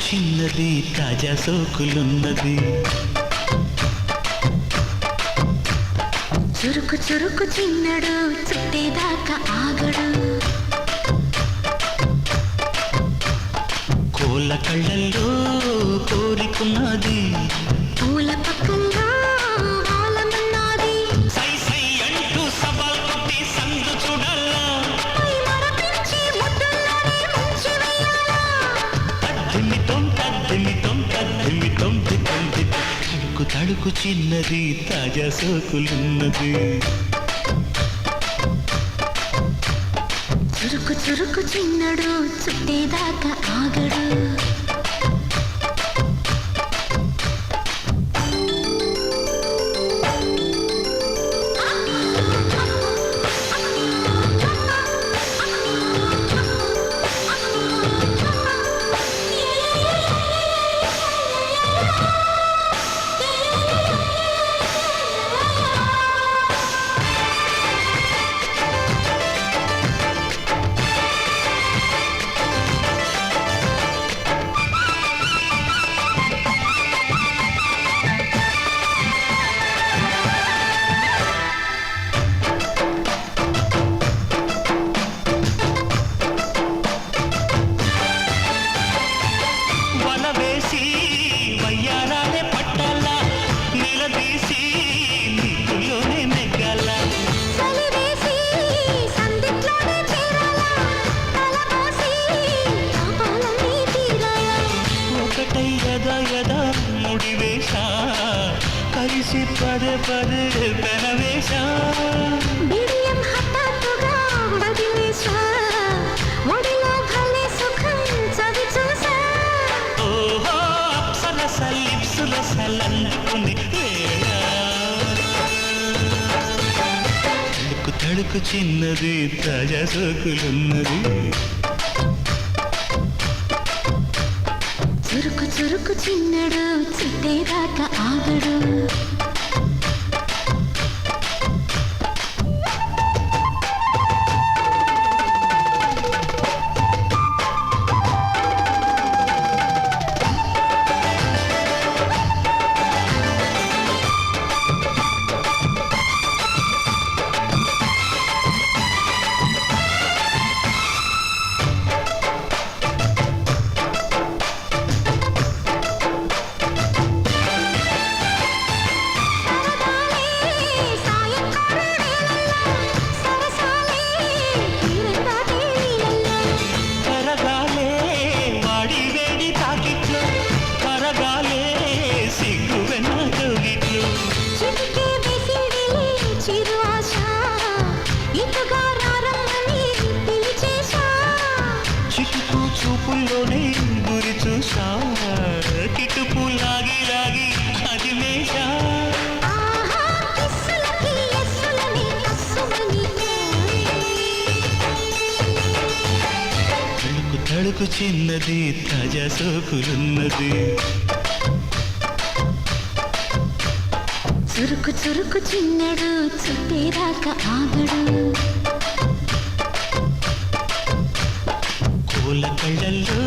చిన్నది తాజా సోకులున్నది చురుకు చురుకు చిన్నడు చుట్టేదాకా ఆగడు కోళ్ళ కళ్ళల్లో కోరికున్నది పూల పక్కల్లో ఆలమన్నది సై సై అంటూ సవాల్ కొట్టి సందు చూడాలా పై మరపించి ముద్దుల్లోనే ముంచి వేయాలా తద్దిమితం తద్దిమితం తద్దిమితం దిద్దంది తడుకు తడుకు చిన్నది తాజా సోకులున్నది చురుకు చురుకు చిన్నడు చుట్టేదాకా ఆగడు కలిసి పదే పదే పెనవేశ బిడియం హఠాత్తుగా వదిలేశా ఒడిలో భలే సుఖం చవి చూసా ఓహో అప్సరస లిప్సుల సలందుకుని తడుకు తడుకు చిన్నది తాజా సోకులున్నది చురుకు చురుకు చిన్నడు చుట్టేదాకా ఆగడు చిటుకు చూపుల్లోనే గురి చూసా కిటుపు లాగి లాగి అది మేషా తడుకు తడుకు చిన్నది తాజా సోకులున్నది చురుకు చురుకు చిన్నడు చుట్టేదాకా ఆగడు కోళ్ళ కళ్ళల్లో